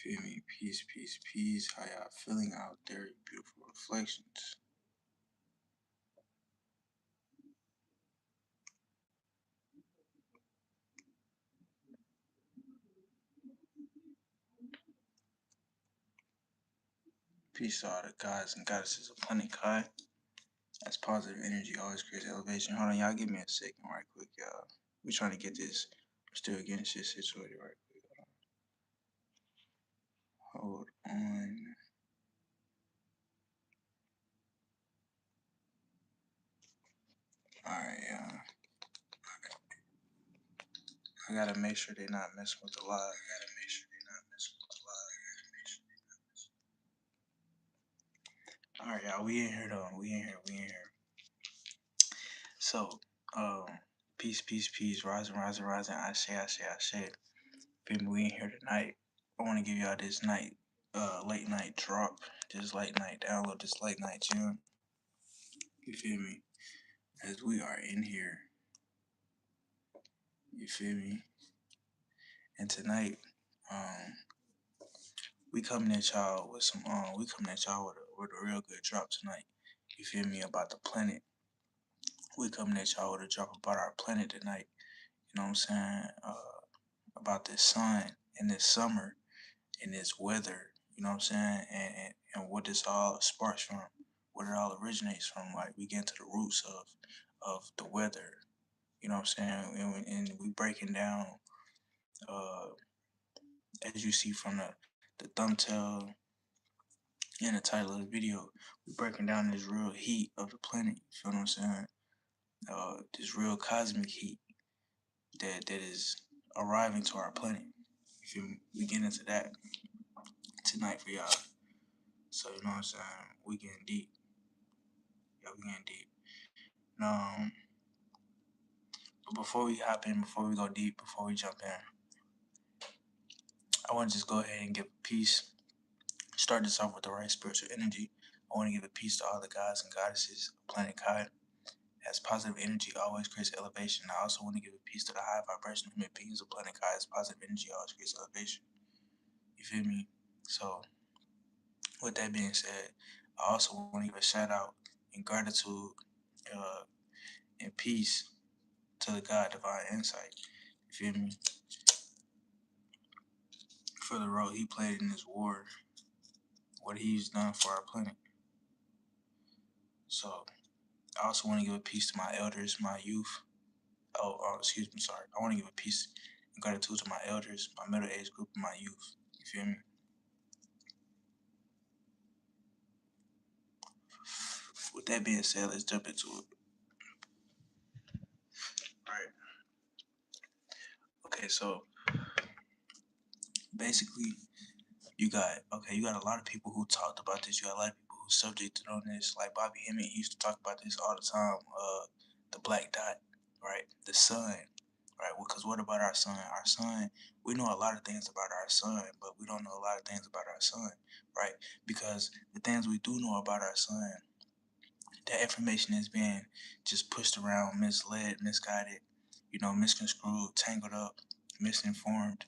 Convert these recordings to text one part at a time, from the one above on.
Feel me? Peace, peace, peace. How y'all feeling out there, you beautiful reflections? Peace to all the gods and goddesses of Planet Kai. That's positive energy, always creates elevation. Hold on, y'all give me a second right quick, y'all. We trying to get this. I'm still getting shit situated right quick. Hold on. Alright, yeah. I gotta make sure they're not messing with the live. Alright, y'all. We in here though. We in here. So, um, peace, peace, peace. Rising, rising, rising. I say. Feel me? We in here tonight. I want to give y'all this late night drop, this late night download, this late night tune. You feel me? As we are in here. You feel me? And tonight, um, we coming at y'all with a real good drop tonight. You feel me? About the planet. We coming at y'all with a drop about our planet tonight. You know what I'm saying? About this sun and this summer and this weather. You know what I'm saying? And what this all sparks from, what it all originates from. Like we get to the roots of the weather. You know what I'm saying? And we breaking down, uh, as you see from the thumbtail and the title of the video, we breaking down this real heat of the planet. You feel what I'm saying? This real cosmic heat that is arriving to our planet. If you we get into that tonight for y'all. So you know what I'm saying? We getting deep. Yeah, we getting deep. Um, but before we hop in, before we go deep, before we jump in, I want to just go ahead and give a piece. Start this off with the right spiritual energy. I want to give a piece to all the gods and goddesses of Planet Kai. As positive energy always creates elevation. I also want to give a piece to the high vibration human beings of Planet Kai. As positive energy always creates elevation. You feel me? So, with that being said, I also want to give a shout out and gratitude uh, and peace to the God Divine Insight. You feel me? For the role he played in this war, what he's done for our planet. So I also want to give a piece to my elders, my youth. Excuse me, sorry. I want to give a piece and gratitude to my elders, my middle age group, and my youth. You feel me? With that being said, let's jump into it. All right. Okay, so basically, you got a lot of people who talked about this. You got a lot of people who subjected on this. Like Bobby Hemming used to talk about this all the time. The black dot, right? The sun, right? Because what about our sun? Our sun, we know a lot of things about our sun, but we don't know a lot of things about our sun, right? Because the things we do know about our sun, that information is being just pushed around, misled, misguided, misconstrued, tangled up, misinformed,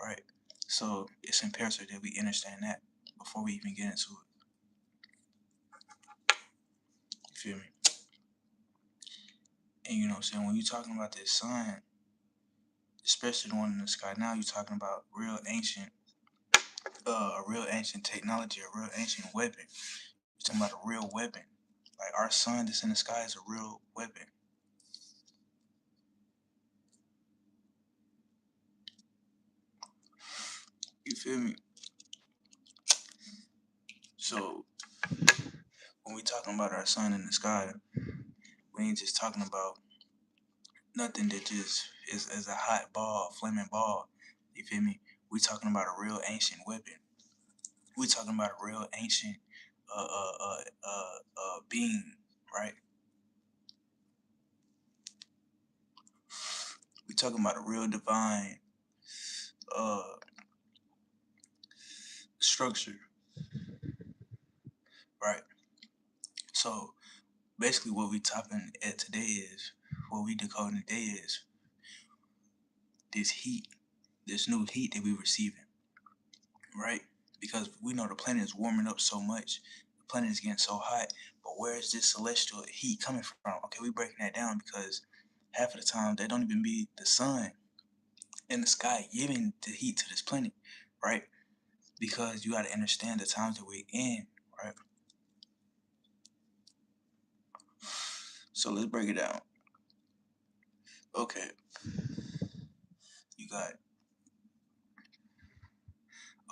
right? So it's imperative that we understand that before we even get into it. You feel me? And you know what I'm saying? When you're talking about this sun, especially the one in the sky now, you're talking about a real ancient technology, a real ancient weapon. You're talking about a real weapon. Like our sun that's in the sky is a real weapon. You feel me? So when we talking about our sun in the sky, we ain't just talking about nothing that just is a hot ball, flaming ball. You feel me? We talking about a real ancient weapon. We talking about a real ancient being, right? We talking about a real divine uh structure, right? So basically, what we topping at today is what we decoding today is this heat, this new heat that we receiving, right? Because we know the planet is warming up so much, the planet is getting so hot. But where is this celestial heat coming from? Okay, we breaking that down because half of the time they don't even be the sun in the sky giving the heat to this planet, right? Because you got to understand the times that we're in, right? So let's break it down. Okay, you got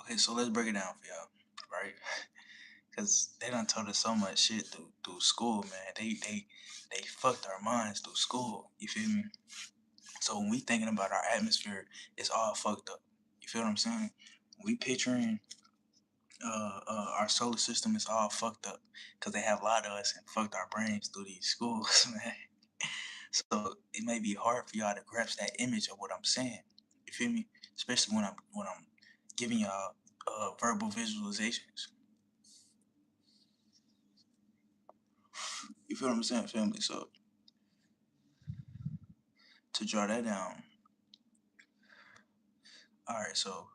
okay. So let's break it down for y'all, right? Because they done told us so much shit through school, man. They fucked our minds through school. You feel me? So when we thinking about our atmosphere, it's all fucked up. You feel what I'm saying? We picturing our solar system is all fucked up because they have lied to us and fucked our brains through these schools, man. So it may be hard for y'all to grasp that image of what I'm saying. You feel me? Especially when I'm giving y'all verbal visualizations. You feel what I'm saying, family? So to draw that down, all right. So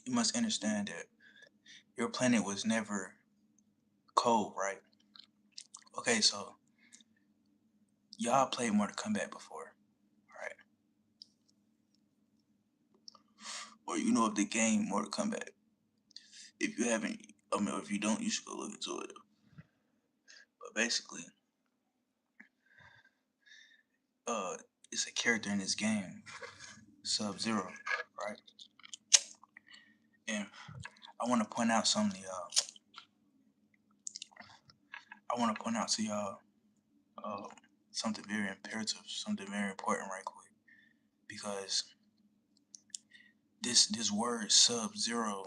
you must understand that your planet was never cold, right? Okay, so y'all played Mortal Kombat before, right? Or you know of the game Mortal Kombat. If you haven't, I mean, if you don't, you should go look into it. But basically, uh, it's a character in this game, Sub Zero, right? And I want to point out something to y'all. I want to point out to y'all uh, something very imperative, something very important, right quick, because this word Sub Zero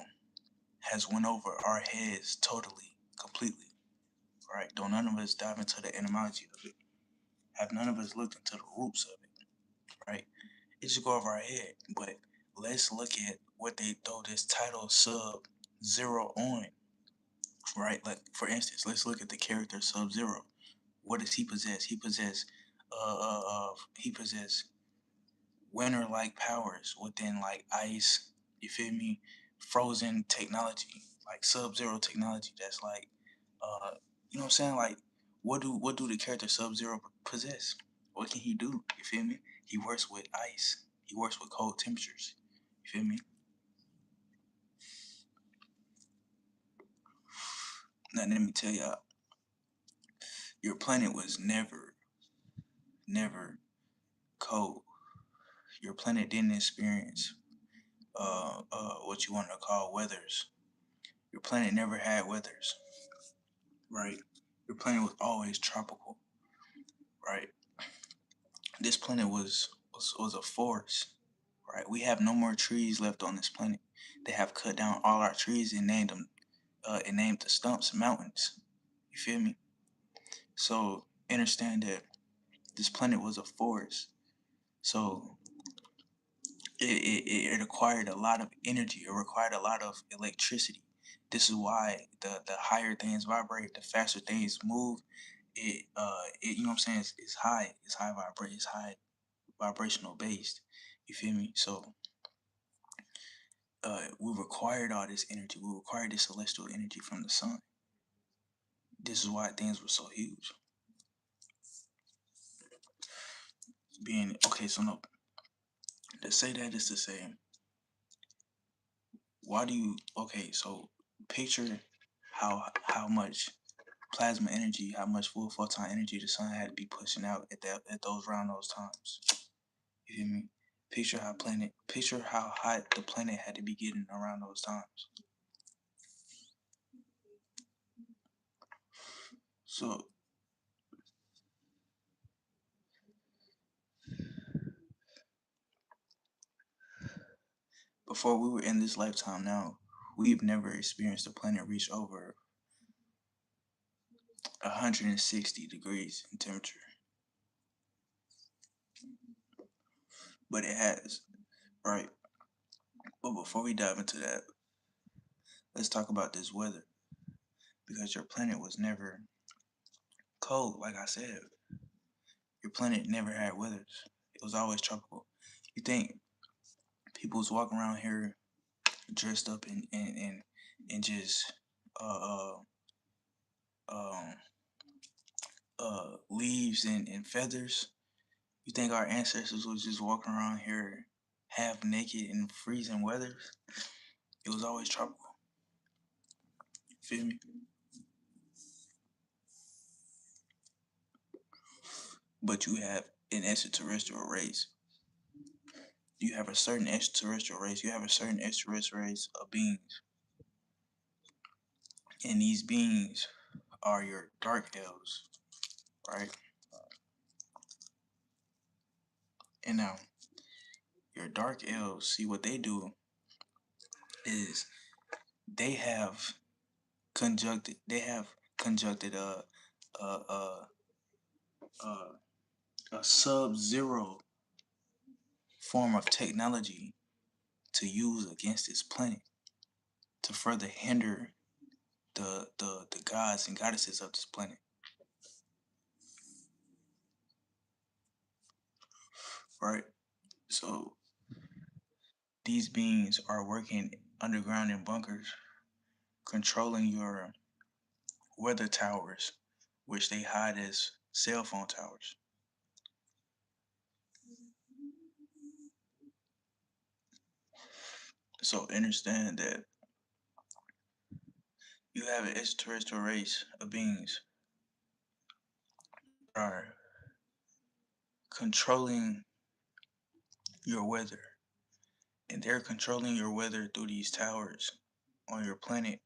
has went over our heads totally, completely, right? Don't none of us dive into the etymology of it. Have none of us looked into the roots of it, right? It just go over our head. But let's look at what they throw this title Sub Zero on, right? Like for instance, let's look at the character Sub Zero. What does he possess? He possess winter like powers within like ice. You feel me? Frozen technology, like Sub Zero technology. That's like, uh, you know what I'm saying? Like, what do the character Sub Zero possess? What can he do? You feel me? He works with ice. He works with cold temperatures. You feel me? Now let me tell y'all, your planet was never cold. Your planet didn't experience what you want to call weathers. Your planet never had weathers, right? Your planet was always tropical, right? This planet was a forest, right? We have no more trees left on this planet. They have cut down all our trees and named them and named the stumps mountains. You feel me? So understand that this planet was a forest. So it required a lot of energy. It required a lot of electricity. This is why the higher things vibrate, the faster things move. You know what I'm saying? It's high. It's high vibrate. It's high vibrational based. You feel me? So we required all this energy. We required this celestial energy from the sun. This is why things were so huge. Being okay, so no, to say that is to say, why do you? Okay, so picture how much plasma energy, how much full photon energy the sun had to be pushing out at those around those times. You feel me? Picture how hot the planet had to be getting around those times. So before we were in this lifetime now, we've never experienced a planet reach over 160 degrees in temperature. But it has, right? But before we dive into that, let's talk about this weather. Because your planet was never cold, like I said. Your planet never had weathers. It was always tropical. You think people was walking around here? dressed up in just uh, um, leaves and feathers. You think our ancestors was just walking around here half naked in freezing weather? It was always tropical. Feel me? But you have an extraterrestrial race. You have a certain extraterrestrial race. You have a certain extraterrestrial race of beings. And these beings are your dark elves, right? And now, your dark elves, see what they do is they have conjuncted a a a, a sub-zero form of technology to use against this planet to further hinder the gods and goddesses of this planet, right? So these beings are working underground in bunkers, controlling your weather towers, which they hide as cell phone towers. So understand that you have an extraterrestrial race of beings that are controlling your weather, and they're controlling your weather through these towers on your planet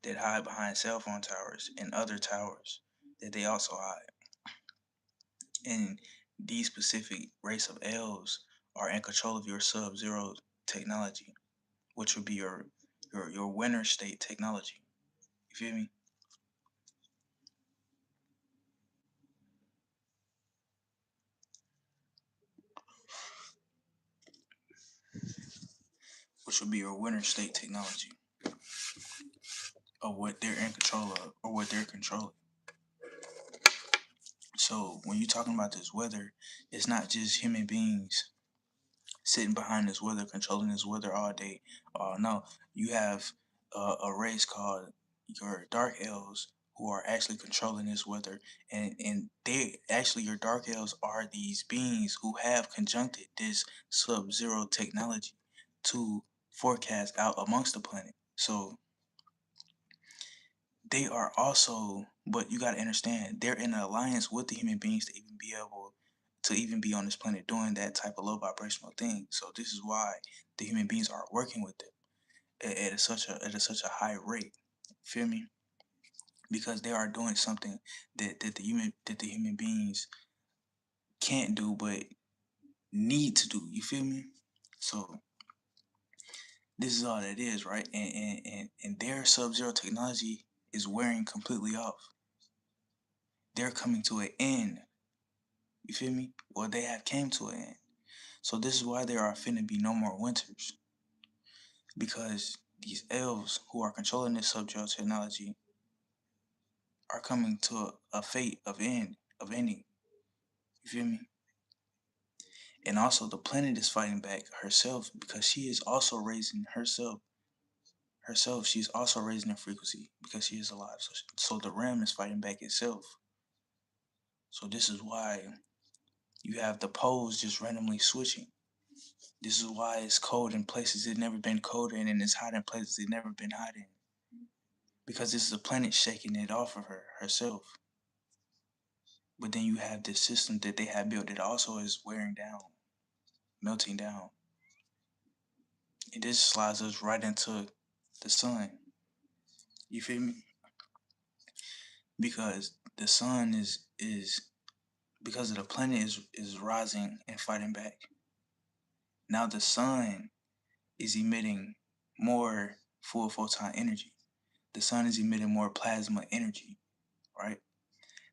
that hide behind cell phone towers and other towers that they also hide. And these specific race of elves are in control of your sub-zero technology, which would be your winter state technology. You feel me? Which would be your winter state technology of what they're in control of or what they're controlling. So when you're talking about this weather, it's not just human beings sitting behind this weather, controlling this weather all day. No, you have a race called your dark elves who are actually controlling this weather, and they actually your dark elves are these beings who have conjuncted this sub-zero technology to forecast out amongst the planet. So they are also, but you got to understand, they're in an alliance with the human beings to even be on this planet doing that type of low vibrational thing. So this is why the human beings are working with them at such a high rate. Feel me? Because they are doing something that the human beings can't do but need to do. You feel me? So this is all that is, right? And their sub-zero technology is wearing completely off. They're coming to an end. You feel me? Well, they have came to an end. So this is why there are finna be no more winters. Because these elves who are controlling this sub-zero technology are coming to a fate of ending. You feel me? And also the planet is fighting back herself because she is also raising herself. She's also raising her frequency because she is alive. So the realm is fighting back itself. So this is why you have the poles just randomly switching. This is why it's cold in places it's never been cold in, and it's hot in places it's never been hot in. Because this is a planet shaking it off of herself. But then you have this system that they have built that also is wearing down, melting down. And this slides us right into the sun. You feel me? Because the sun is because of the planet is rising and fighting back. Now the sun is emitting more full photon energy. The sun is emitting more plasma energy, right?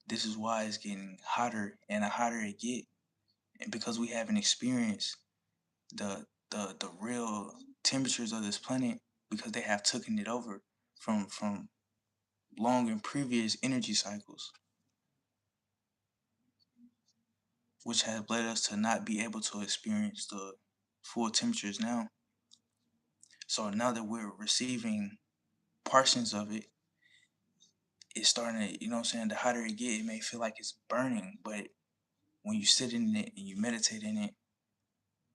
This is why it's getting hotter and the hotter it get, and because we haven't experienced the real temperatures of this planet because they have taken it over from long and previous energy cycles, which has led us to not be able to experience the full temperatures now. So now that we're receiving portions of it, it's starting to, you know what I'm saying, the hotter it get, it may feel like it's burning, but when you sit in it and you meditate in it,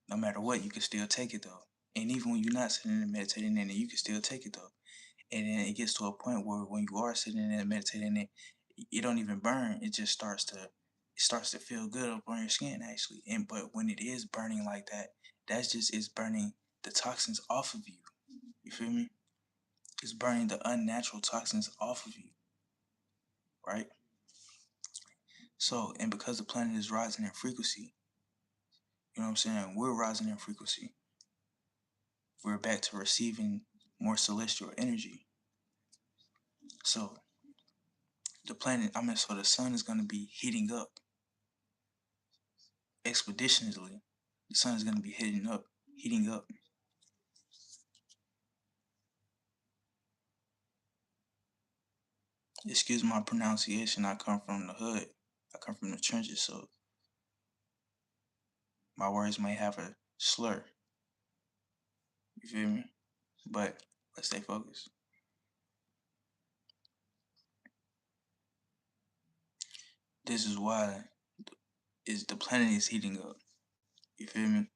no matter what, you can still take it though. And even when you're not sitting and meditating in it, you can still take it though. And then it gets to a point where when you are sitting in and meditating in it, it don't even burn. It just starts to feel good up on your skin actually. And but when it is burning like that, that's just it's burning the toxins off of you. You feel me? It's burning the unnatural toxins off of you, right? So, and because the planet is rising in frequency, you know what I'm saying? We're rising in frequency. We're back to receiving more celestial energy. So the planet, I mean, so the sun is going to be heating up expeditionally. The sun is going to be heating up. Excuse my pronunciation. I come from the hood. I come from the trenches, so my words may have a slur. You feel me? But let's stay focused. This is why is the planet is heating up. You feel me?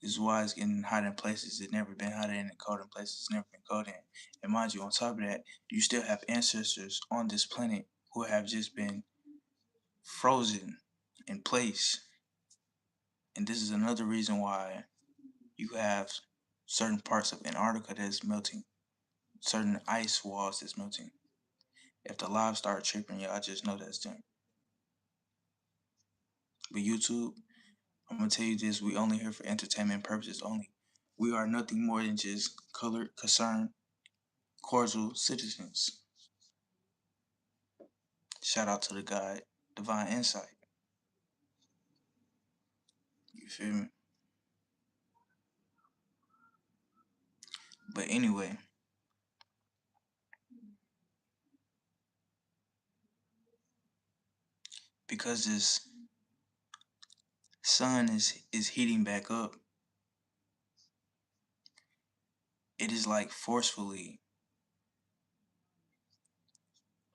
This is why it's getting hot in places it's never been hotter and cold in places it's never been cold in. And mind you, on top of that, you still have ancestors on this planet who have just been frozen in place. And this is another reason why you have certain parts of Antarctica that's melting, certain ice walls that's melting. If the live start tripping, y'all just know that's them. But YouTube, I'm gonna tell you this: we only here for entertainment purposes only. We are nothing more than just colored, concerned, cordial citizens. Shout out to the guy, Divine Insight. You feel me? But anyway, because this sun is heating back up, it is like forcefully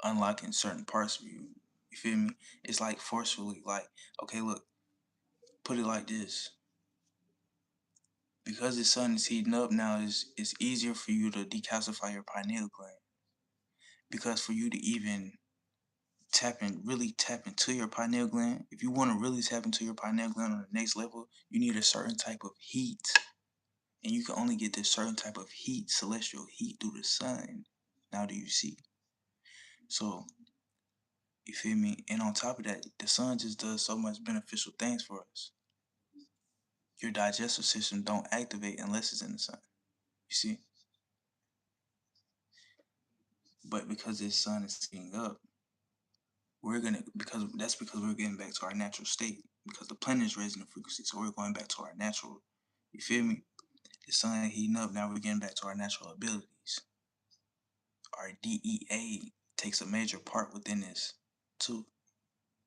unlocking certain parts of you. You feel me? It's like forcefully, like, okay, look, put it like this. Because the sun is heating up now, it's easier for you to decalcify your pineal gland. Because for you to even really tap into your pineal gland, if you want to really tap into your pineal gland on the next level, you need a certain type of heat. And you can only get this certain type of heat, celestial heat, through the sun. Now do you see? So, you feel me? And on top of that, the sun just does so much beneficial things for us. Your digestive system don't activate unless it's in the sun. You see? But because this sun is heating up, because we're getting back to our natural state. Because the planet is raising the frequency, so we're going back to our natural. You feel me? The sun heating up, now we're getting back to our natural abilities. Our DEA takes a major part within this too.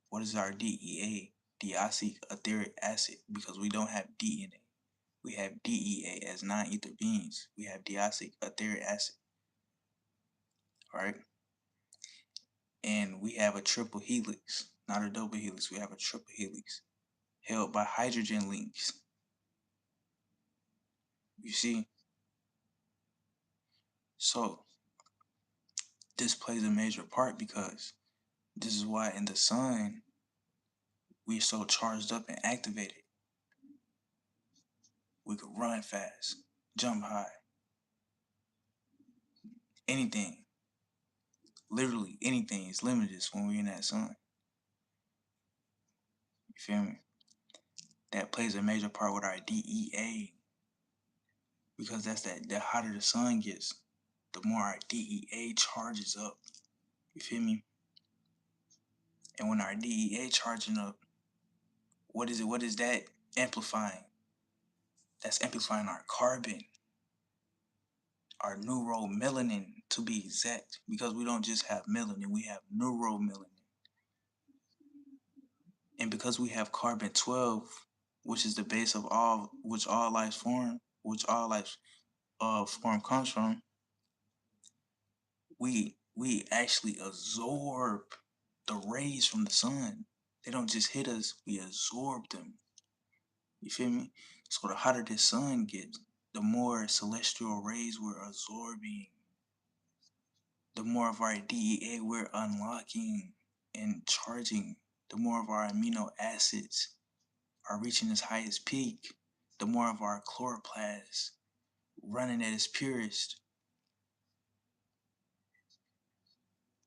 What is our DEA? Deoxy etheric acid, because we don't have DNA. We have DEA as non-ether beings. We have deoxy etheric acid, right? And we have a triple helix, not a double helix. We have a triple helix held by hydrogen links. You see? So this plays a major part because this is why in the sun we're so charged up and activated. We could run fast, jump high, anything. Literally anything is limitless when we're in that sun. You feel me? That plays a major part with our DEA because that's that the hotter the sun gets, the more our DEA charges up. You feel me? And when our DEA charging up, what is it? What is that amplifying? That's amplifying our carbon, our neuromelanin to be exact, because we don't just have melanin, we have neuromelanin. And because we have carbon 12, which is the base of all which all life form, which all life form comes from, we actually absorb the rays from the sun. They don't just hit us, we absorb them. You feel me? So the hotter the sun gets, the more celestial rays we're absorbing, the more of our DEA we're unlocking and charging, the more of our amino acids are reaching its highest peak, the more of our chloroplasts running at its purest,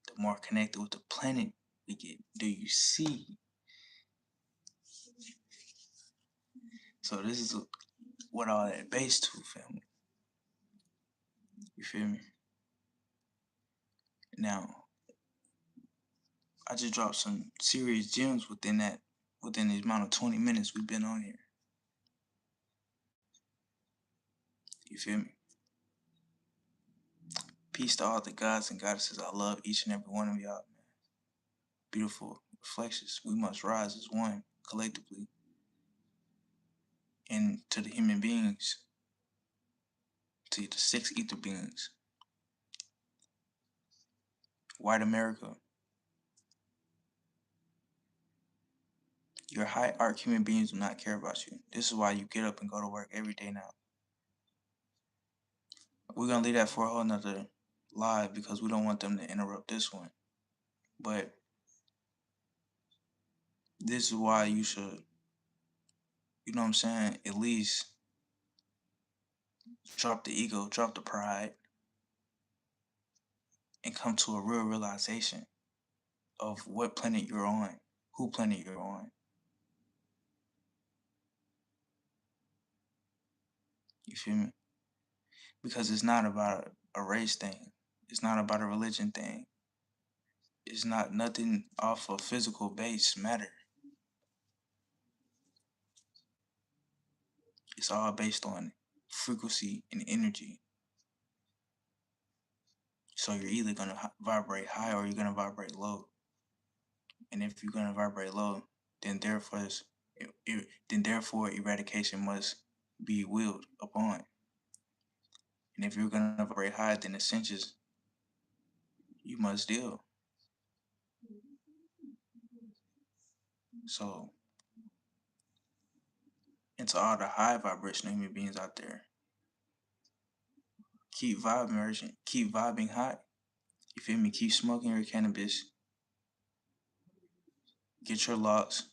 the more connected with the planet we get. Do you see? So this is what all that base to, family. You feel me? Now, I just dropped some serious gems within the amount of 20 minutes we've been on here. You feel me? Peace to all the gods and goddesses. I love each and every one of y'all, man. Beautiful reflections. We must rise as one collectively. And to the human beings, to the six ether beings, white America, your high art human beings do not care about you. This is why you get up and go to work every day now. We're gonna leave that for a whole nother live because we don't want them to interrupt this one. But this is why you should, you know what I'm saying, at least drop the ego, drop the pride, and come to a real realization of what planet you're on, who planet you're on. You feel me? Because it's not about a race thing. It's not about a religion thing. It's not nothing off a physical base matter. It's all based on frequency and energy. So you're either gonna vibrate high or you're gonna vibrate low. And if you're gonna vibrate low, then therefore eradication must be willed upon. And if you're gonna vibrate high, then essentials you must deal. So, and to all the high vibrational human beings out there, keep vibing, keep vibing high. You feel me? Keep smoking your cannabis. Get your locks.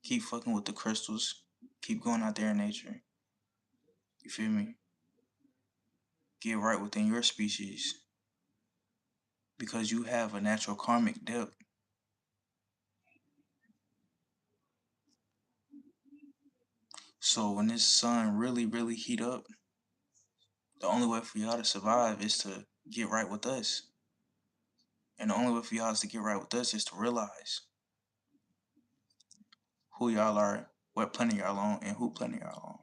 Keep fucking with the crystals. Keep going out there in nature. You feel me? Get right within your species because you have a natural karmic depth. So when this sun really, really heat up, the only way for y'all to survive is to get right with us. And the only way for y'all is to get right with us is to realize who y'all are, what planet y'all on, and who planet y'all on,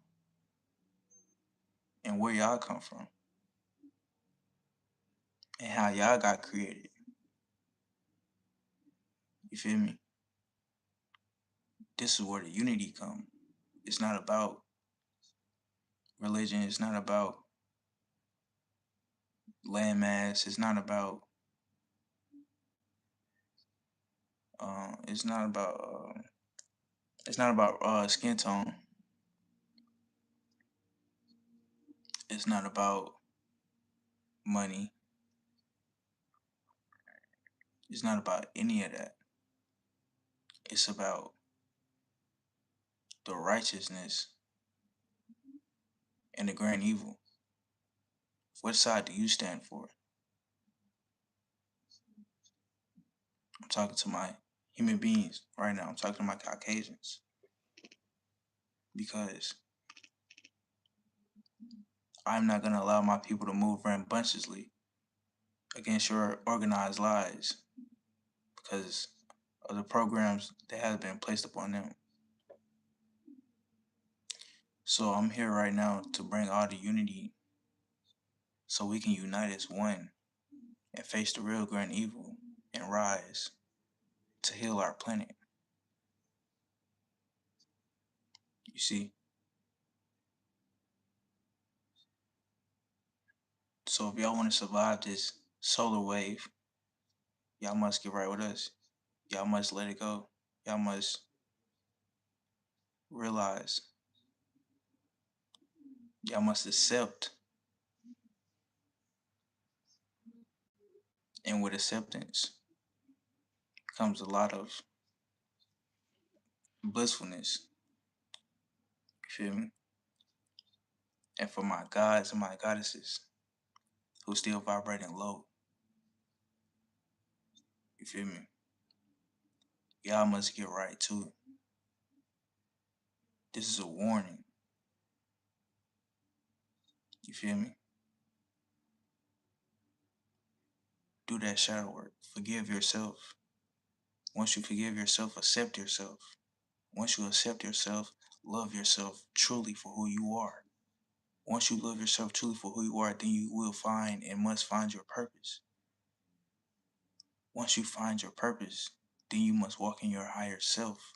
and where y'all come from, and how y'all got created. You feel me? This is where the unity come. It's not about religion. It's not about landmass. It's not about. It's not about. It's not about skin tone. It's not about money. It's not about any of that. It's about the righteousness and the grand evil. What side do you stand for? I'm talking to my human beings right now. I'm talking to my Caucasians because I'm not going to allow my people to move rambunctiously against your organized lies because of the programs that have been placed upon them. So I'm here right now to bring all the unity so we can unite as one and face the real grand evil and rise to heal our planet. You see? So if y'all want to survive this solar wave, y'all must get right with us. Y'all must let it go. Y'all must realize. Y'all must accept. And with acceptance comes a lot of blissfulness. You feel me? And for my gods and my goddesses who still vibrating low, you feel me? Y'all must get right too. This is a warning. You feel me? Do that shadow work. Forgive yourself. Once you forgive yourself, accept yourself. Once you accept yourself, love yourself truly for who you are. Once you love yourself truly for who you are, then you will find and must find your purpose. Once you find your purpose, then you must walk in your higher self,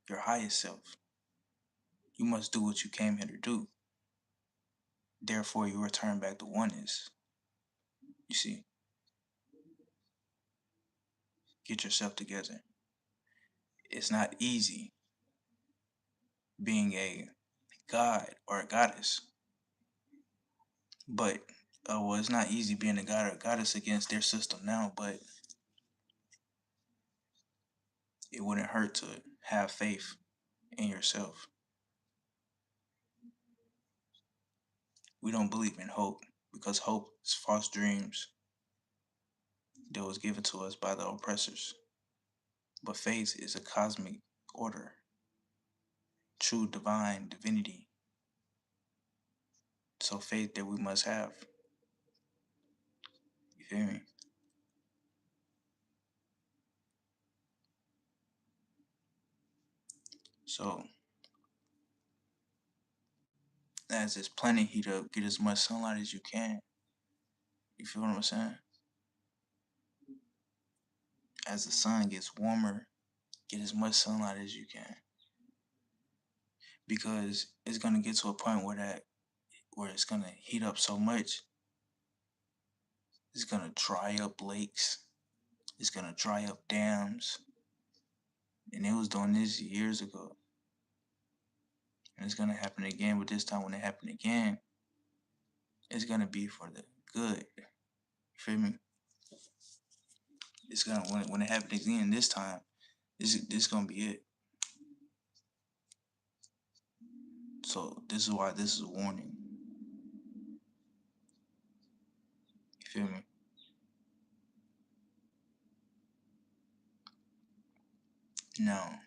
your highest self. You must do what you came here to do. Therefore, you return back to oneness. You see, get yourself together. It's not easy being a god or a goddess, but well, it's not easy being a god or a goddess against their system now, but it wouldn't hurt to have faith in yourself. We don't believe in hope because hope is false dreams that was given to us by the oppressors. But faith is a cosmic order, true divine divinity. So faith that we must have. You feel me? So as this planet heat up, get as much sunlight as you can. You feel what I'm saying? As the sun gets warmer, get as much sunlight as you can. Because it's gonna get to a point where it's gonna heat up so much, it's gonna dry up lakes, it's gonna dry up dams. And it was doing this years ago. And it's gonna happen again, but this time when it happen again, it's gonna be for the good. You feel me? It's gonna when it happens again this time, this gonna be it. So this is why this is a warning. You feel me? Now,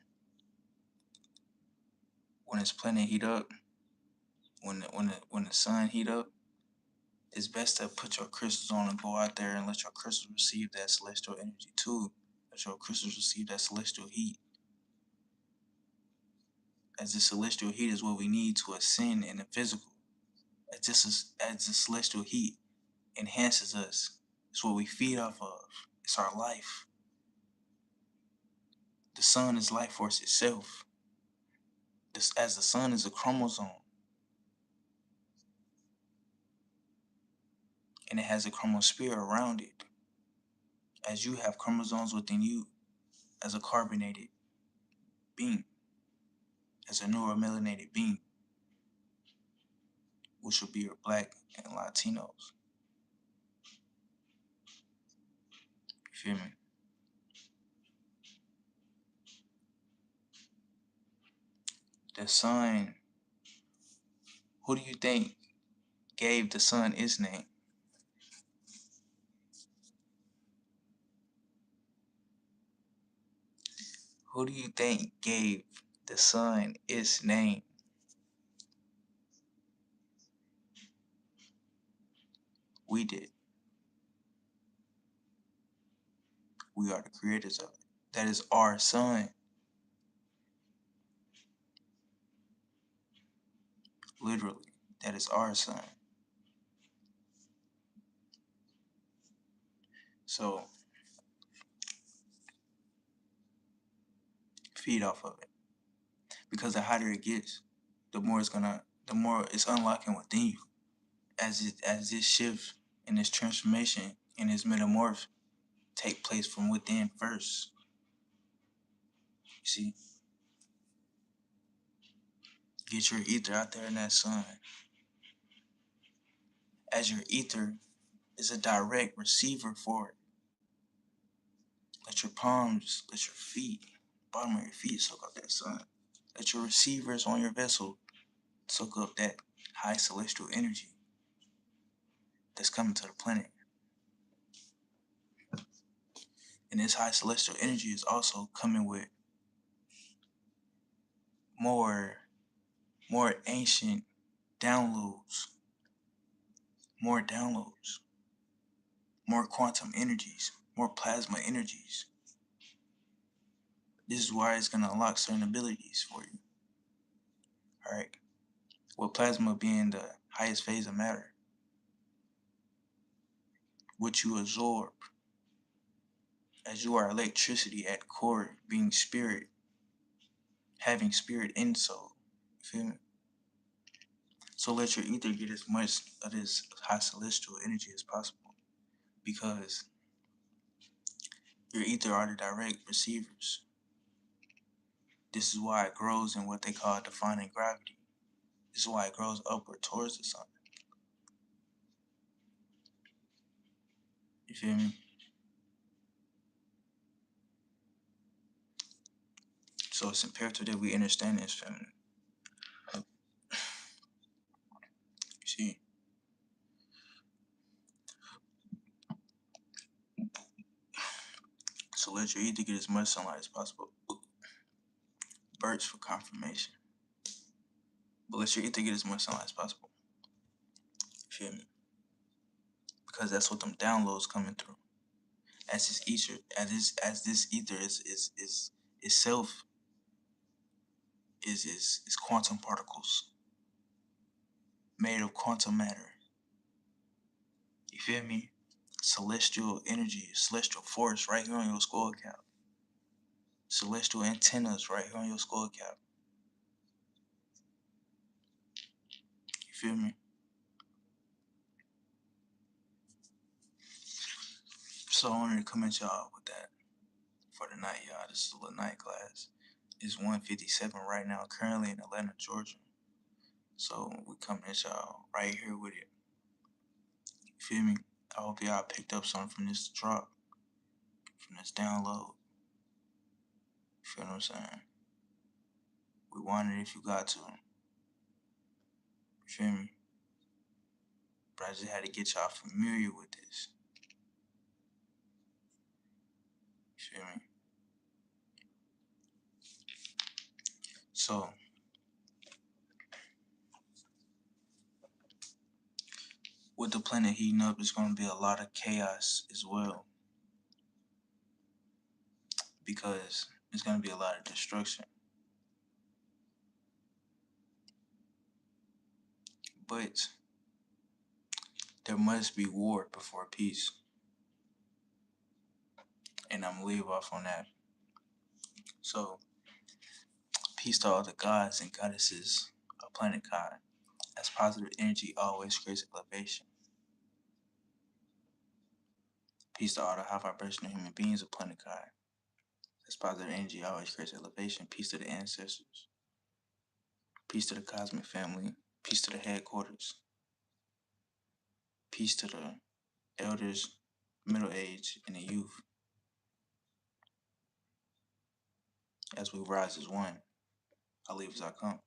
when this planet heat up, when the sun heat up, it's best to put your crystals on and go out there and let your crystals receive that celestial energy too. Let your crystals receive that celestial heat. As the celestial heat is what we need to ascend in the physical. As the celestial heat enhances us. It's what we feed off of. It's our life. The sun is life force itself. As the sun is a chromosome, and it has a chromosphere around it. As you have chromosomes within you, as a carbonated being, as a neuromelanated being, which would be your black and Latinos. You feel me? The sun, who do you think gave the sun its name? Who do you think gave the sun its name? We did. We are the creators of it. That is our sun. Literally, that is our sun. So feed off of it. Because the hotter it gets, the more it's unlocking within you as it shifts And this transformation and this metamorph take place from within first. You see, get your ether out there in that sun. As your ether is a direct receiver for it. Let your palms, let your feet, bottom of your feet soak up that sun. Let your receivers on your vessel soak up that high celestial energy that's coming to the planet. And this high celestial energy is also coming with more ancient downloads, more downloads, more quantum energies, more plasma energies. This is why it's going to unlock certain abilities for you. All right. With plasma being the highest phase of matter, what you absorb as you are electricity at core, being spirit, having spirit in soul. You feel me? So let your ether get as much of this high celestial energy as possible, because your ether are the direct receivers. This is why it grows in what they call defining gravity. This is why it grows upward towards the sun. You feel me? So it's imperative that we understand this, family. You see? So let your ether get as much sunlight as possible. Birds for confirmation. But let your ether get as much sunlight as possible. You feel me? Because that's what them downloads coming through. As this ether, as this ether is itself is quantum particles made of quantum matter. You feel me? Celestial energy, celestial force right here on your skull cap. Celestial antennas right here on your skull cap. You feel me? So I wanted to come at y'all with that for the night, y'all. This is a little night class. It's 1:57 right now, currently in Atlanta, Georgia. So we coming at y'all right here with it. You feel me? I hope y'all picked up something from this drop, from this download. You feel what I'm saying? We want it if you got to. You feel me? But I just had to get y'all familiar with this. You feel me? So, with the planet heating up, there's going to be a lot of chaos as well. Because there's going to be a lot of destruction. But there must be war before peace. And I'm going to leave off on that. So, peace to all the gods and goddesses of planet Kai. As positive energy always creates elevation. Peace to all the high vibrational human beings of planet Kai. As positive energy always creates elevation. Peace to the ancestors. Peace to the cosmic family. Peace to the headquarters. Peace to the elders, middle age, and the youth. As we rise as one, I leave as I come.